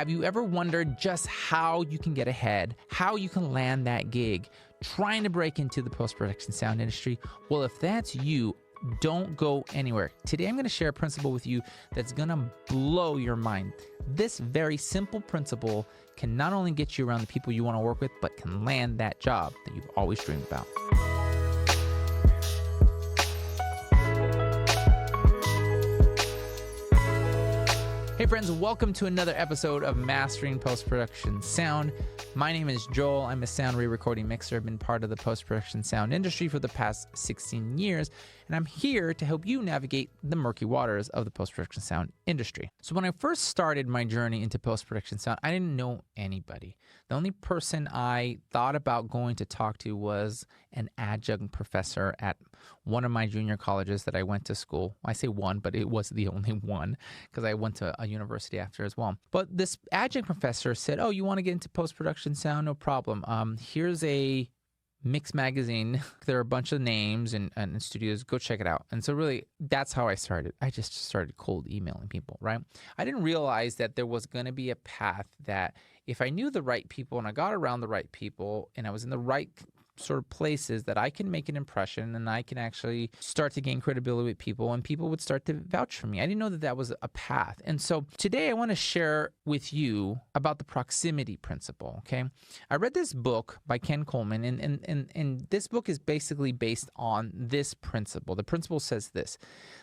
Have you ever wondered just how you can get ahead, how you can land that gig, trying to break into the post-production sound industry? Well, if that's you, don't go anywhere. Today, I'm going to share a principle with you that's going to blow your mind. This very simple principle can not only get you around the people you want to work with, but can land that job that you've always dreamed about. Hey friends, welcome to another episode of Mastering Post-Production Sound. My name is Joel. I'm a sound re-recording mixer. I've been part of the post-production sound industry for the past 16 years, and I'm here to help you navigate the murky waters of the post-production sound industry. So when I first started my journey into post-production sound, I didn't know anybody. The only person I thought about going to talk to was an adjunct professor at one of my junior colleges that I went to school. I say one, but it was the only one because I went to a university after as well. But this adjunct professor said, "Oh, you want to get into post-production sound? No problem. Here's a mix magazine. There are a bunch of names and studios. Go check it out." And so really, that's how I started. I just started cold emailing people, right? I didn't realize that there was going to be a path that if I knew the right people and I got around the right people and I was in the right sort of places, that I can make an impression and I can actually start to gain credibility with people and people would start to vouch for me. I didn't know that that was a path. And so today I want to share with you about the proximity principle, okay? I read this book by Ken Coleman and this book is basically based on this principle. The principle says this.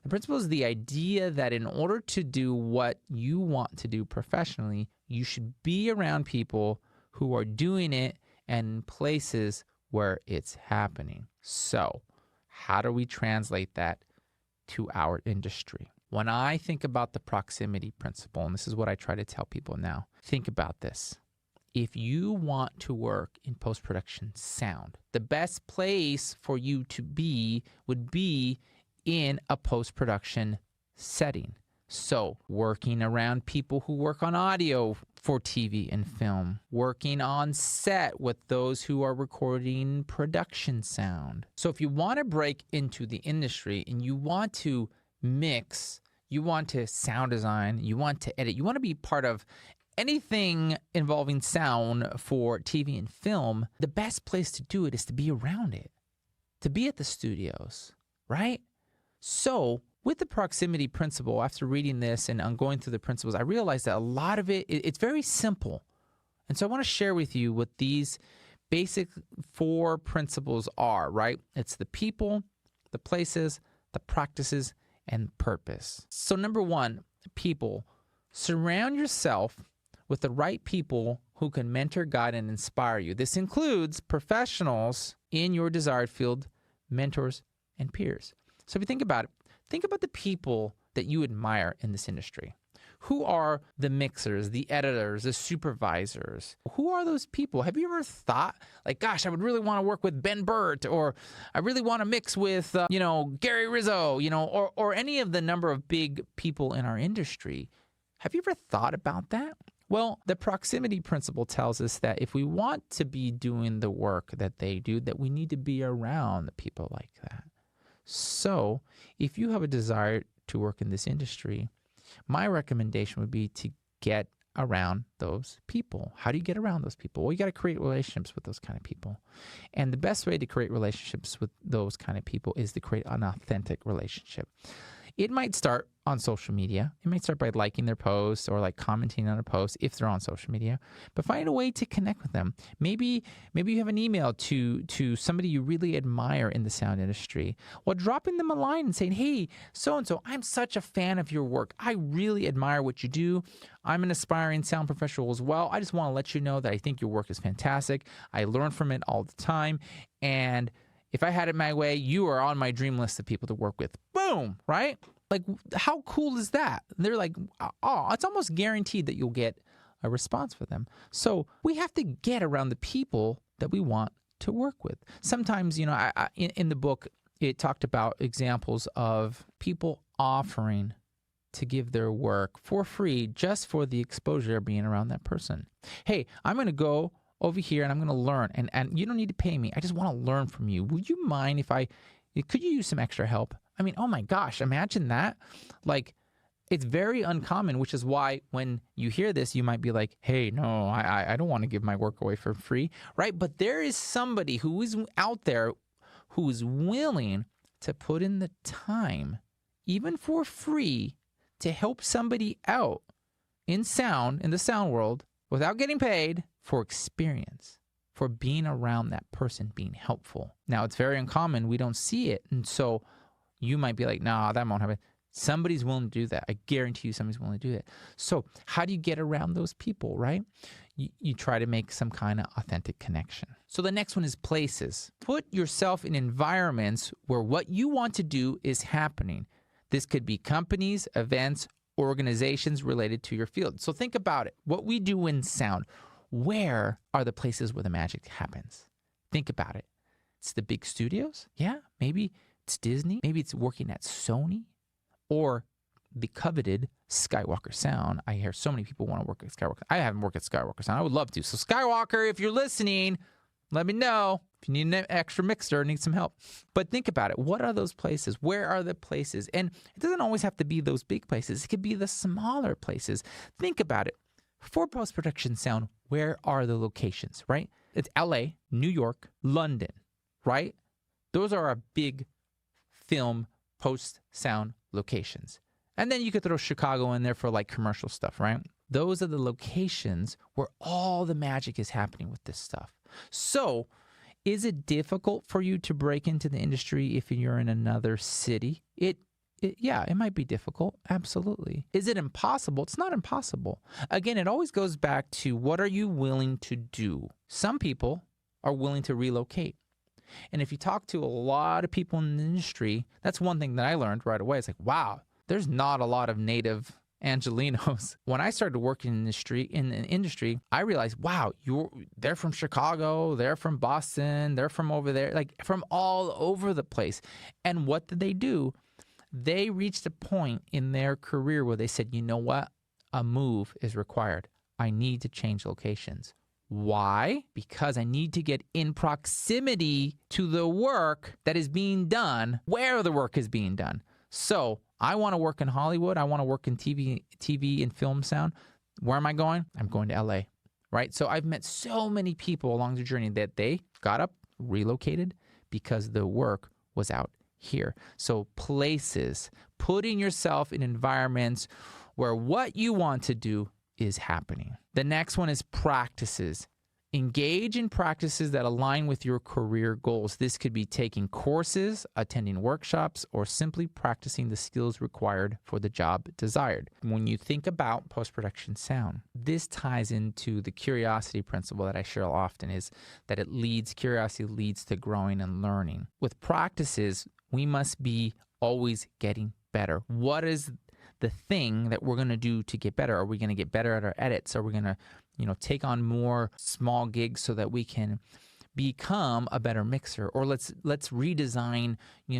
The principle is the idea that in order to do what you want to do professionally, you should be around people who are doing it and places where it's happening. So, how do we translate that to our industry? When I think about the proximity principle, and this is what I try to tell people now, think about this. If you want to work in post-production sound, the best place for you to be would be in a post-production setting. So, working around people who work on audio for TV and film, working on set with those who are recording production sound. So, if you want to break into the industry and you want to mix, you want to sound design, you want to edit, you want to be part of anything involving sound for TV and film, the best place to do it is to be around it, to be at the studios, right? So, with the proximity principle, after reading this and going through the principles, I realized that a lot of it's very simple. And so I want to share with you what these basic 4 principles are, right? It's the people, the places, the practices, and purpose. So number 1, people. Surround yourself with the right people who can mentor, guide, and inspire you. This includes professionals in your desired field, mentors, and peers. So if you think about it, think about the people that you admire in this industry. Who are the mixers, the editors, the supervisors? Who are those people? Have you ever thought, like, gosh, I would really want to work with Ben Burt, or I really want to mix with, Gary Rizzo, or any of the number of big people in our industry? Have you ever thought about that? Well, the proximity principle tells us that if we want to be doing the work that they do, that we need to be around the people like that. So, if you have a desire to work in this industry, my recommendation would be to get around those people. How do you get around those people? Well, you got to create relationships with those kind of people. And the best way to create relationships with those kind of people is to create an authentic relationship. It might start on social media. It might start by liking their posts or like commenting on a post if they're on social media. But find a way to connect with them. Maybe you have an email to somebody you really admire in the sound industry. Well, dropping them a line and saying, "Hey, so-and-so, I'm such a fan of your work. I really admire what you do. I'm an aspiring sound professional as well. I just want to let you know that I think your work is fantastic. I learn from it all the time. And if I had it my way, you are on my dream list of people to work with." Boom, right? Like, how cool is that? They're like, oh, it's almost guaranteed that you'll get a response for them. So we have to get around the people that we want to work with. Sometimes, in the book, it talked about examples of people offering to give their work for free just for the exposure of being around that person. Hey, I'm going to go over here and I'm going to learn, and you don't need to pay me. I just want to learn from you. Would you mind could you use some extra help? I mean, oh my gosh, imagine that. Like, It's very uncommon, which is why when you hear this, you might be like, hey, no, I don't want to give my work away for free, right? But there is somebody who is out there who is willing to put in the time, even for free, to help somebody out in the sound world, without getting paid, for experience, for being around that person, being helpful. Now, it's very uncommon. We don't see it. And so you might be like, nah, that won't happen. Somebody's willing to do that. I guarantee you somebody's willing to do that. So how do you get around those people, right? You try to make some kind of authentic connection. So the next one is places. Put yourself in environments where what you want to do is happening. This could be companies, events, organizations related to your field. So think about it. What we do in sound, where are the places where the magic happens? Think about it. It's the big studios. Yeah, maybe it's Disney. Maybe it's working at Sony. Or the coveted Skywalker Sound. I hear so many people want to work at Skywalker. I haven't worked at Skywalker Sound. I would love to. So Skywalker, if you're listening, let me know. If you need an extra mixer, need some help. But think about it. What are those places? Where are the places? And it doesn't always have to be those big places. It could be the smaller places. Think about it. For post-production sound, where are the locations, right? It's LA, New York, London, right? Those are our big film post-sound locations. And then you could throw Chicago in there for like commercial stuff, right? Those are the locations where all the magic is happening with this stuff. So is it difficult for you to break into the industry if you're in another city? Yeah, it might be difficult. Absolutely. Is it impossible? It's not impossible. Again, it always goes back to what are you willing to do? Some people are willing to relocate. And if you talk to a lot of people in the industry, that's one thing that I learned right away. It's like, wow, there's not a lot of native Angelenos. When I started working in the industry, I realized, wow, they're from Chicago, they're from Boston, they're from over there, like from all over the place. And what did they do? They reached a point in their career where they said, you know what? A move is required. I need to change locations. Why? Because I need to get in proximity to the work that is being done, where the work is being done. So I want to work in Hollywood. I want to work in TV and film sound. Where am I going? I'm going to LA, right? So I've met so many people along the journey that they got up, relocated because the work was out here. So places, putting yourself in environments where what you want to do is happening. The next one is practices. Engage in practices that align with your career goals. This could be taking courses, attending workshops, or simply practicing the skills required for the job desired. When you think about post-production sound, this ties into the curiosity principle that I share often, is that curiosity leads to growing and learning. With practices, we must be always getting better. What is the thing that we're going to do to get better? Are we going to get better at our edits? Are we going to, take on more small gigs so that we can become a better mixer? Or let's redesign,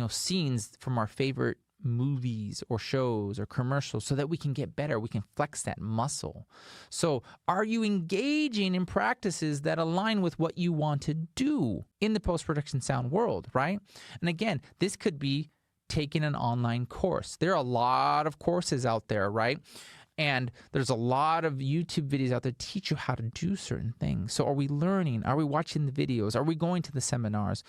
scenes from our favorite movies or shows or commercials so that we can get better. We can flex that muscle. So are you engaging in practices that align with what you want to do in the post-production sound world, right? And again, this could be taking an online course. There are a lot of courses out there, right? And there's a lot of YouTube videos out there to teach you how to do certain things. So are we learning? Are we watching the videos? Are we going to the seminars?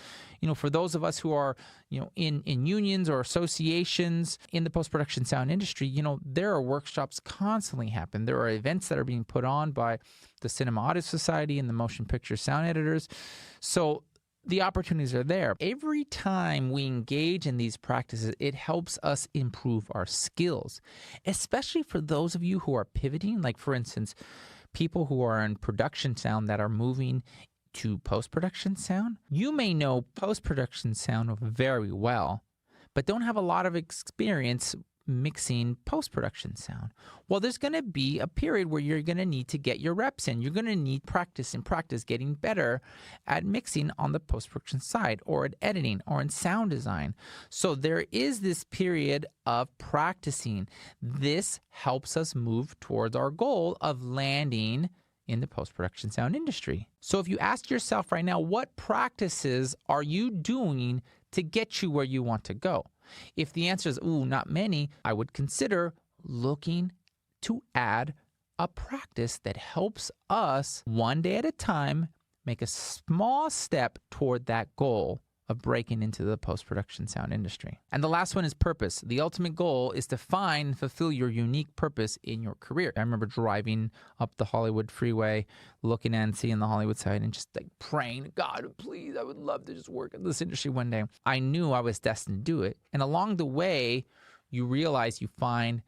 For those of us who are, in unions or associations in the post-production sound industry, there are workshops constantly happen. There are events that are being put on by the Cinema Audio Society and the Motion Picture Sound Editors. So the opportunities are there. Every time we engage in these practices, it helps us improve our skills, especially for those of you who are pivoting. Like, for instance, people who are in production sound that are moving to post-production sound. You may know post-production sound very well, but don't have a lot of experience mixing post-production sound. Well, there's going to be a period where you're going to need to get your reps in. You're going to need practice getting better at mixing on the post-production side, or at editing, or in sound design. So there is this period of practicing. This helps us move towards our goal of landing in the post-production sound industry. So if you ask yourself right now, what practices are you doing to get you where you want to go? If the answer is, not many, I would consider looking to add a practice that helps us one day at a time make a small step toward that goal of breaking into the post-production sound industry. And the last one is purpose. The ultimate goal is to find and fulfill your unique purpose in your career. I remember driving up the Hollywood freeway, looking and seeing the Hollywood side and just like praying, God, please, I would love to just work in this industry one day. I knew I was destined to do it. And along the way, you realize you find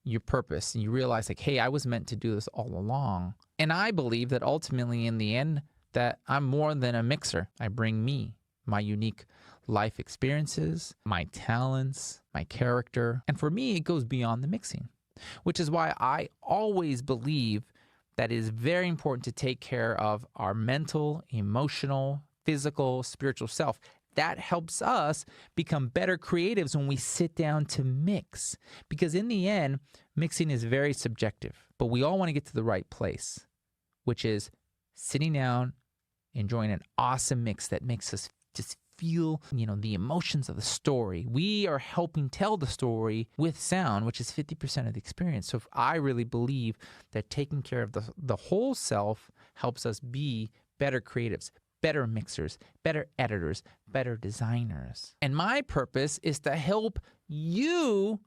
your purpose and you realize like, hey, I was meant to do this all along. And I believe that ultimately in the end, that I'm more than a mixer. I bring me, my unique life experiences, my talents, my character. And for me, it goes beyond the mixing, which is why I always believe that it is very important to take care of our mental, emotional, physical, spiritual self. That helps us become better creatives when we sit down to mix. Because in the end, mixing is very subjective, but we all want to get to the right place, which is sitting down, enjoying an awesome mix that makes us just feel, the emotions of the story. We are helping tell the story with sound, which is 50% of the experience. So I really believe that taking care of the whole self helps us be better creatives, better mixers, better editors, better designers. And my purpose is to help you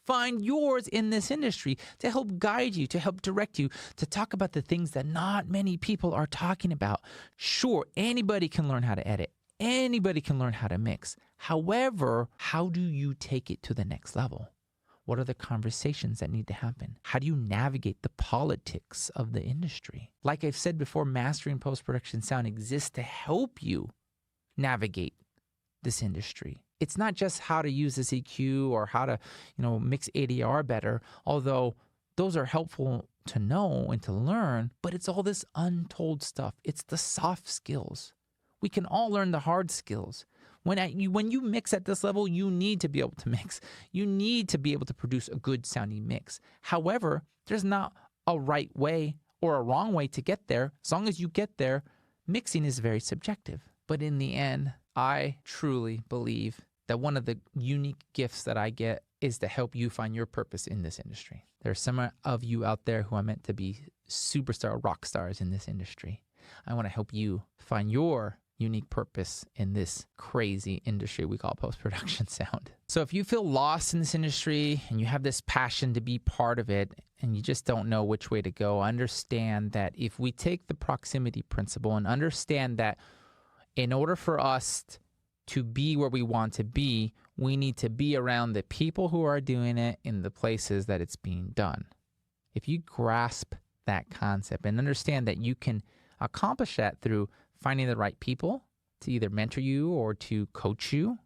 find yours in this industry, to help guide you, to help direct you, to talk about the things that not many people are talking about. Sure, anybody can learn how to edit. Anybody can learn how to mix. However, how do you take it to the next level? What are the conversations that need to happen? How do you navigate the politics of the industry? Like I've said before, Mastering Post-Production Sound exists to help you navigate this industry. It's not just how to use this EQ or how to, mix ADR better, although those are helpful to know and to learn, but it's all this untold stuff. It's the soft skills. We can all learn the hard skills. When you mix at this level, you need to be able to mix. You need to be able to produce a good sounding mix. However, there's not a right way or a wrong way to get there. As long as you get there, mixing is very subjective. But in the end, I truly believe that one of the unique gifts that I get is to help you find your purpose in this industry. There are some of you out there who are meant to be superstar rock stars in this industry. I want to help you find your unique purpose in this crazy industry we call post-production sound. So if you feel lost in this industry and you have this passion to be part of it and you just don't know which way to go, understand that if we take the proximity principle and understand that in order for us to be where we want to be, we need to be around the people who are doing it in the places that it's being done. If you grasp that concept and understand that you can accomplish that through finding the right people to either mentor you or to coach you,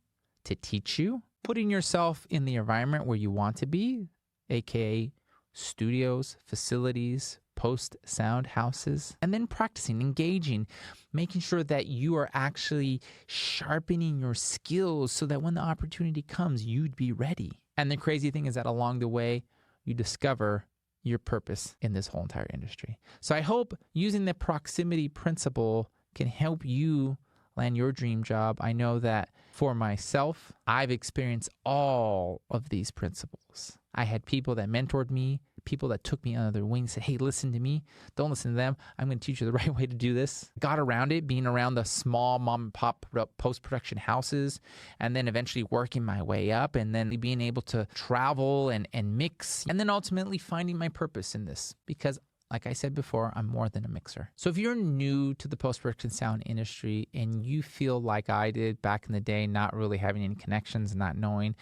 to teach you, putting yourself in the environment where you want to be, aka studios, facilities, post sound houses, and then practicing, engaging, making sure that you are actually sharpening your skills so that when the opportunity comes, you'd be ready. And the crazy thing is that along the way, you discover your purpose in this whole entire industry. So I hope using the proximity principle can help you land your dream job. I know that for myself, I've experienced all of these principles. I had people that mentored me, people that took me under their wings, said, hey, listen to me. Don't listen to them. I'm going to teach you the right way to do this. Got around it, being around the small mom and pop post-production houses, and then eventually working my way up, and then being able to travel and mix, and then ultimately finding my purpose in this. Because like I said before, I'm more than a mixer. So if you're new to the post-production sound industry and you feel like I did back in the day, not really having any connections, not knowing,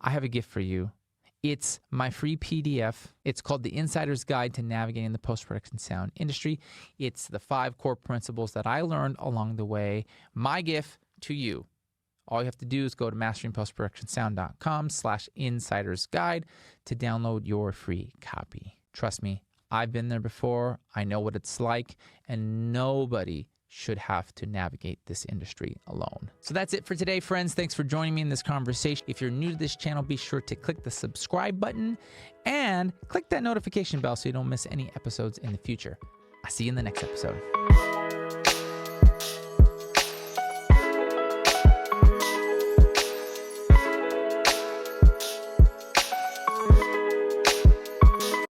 I have a gift for you. It's my free PDF. It's called The Insider's Guide to Navigating the Post-Production Sound Industry. It's the 5 core principles that I learned along the way. My gift to you. All you have to do is go to masteringpostproductionsound.com/insidersguide to download your free copy. Trust me, I've been there before. I know what it's like, and nobody should have to navigate this industry alone. So that's it for today, friends. Thanks for joining me in this conversation. If you're new to this channel, be sure to click the subscribe button and click that notification bell so you don't miss any episodes in the future. I'll see you in the next episode.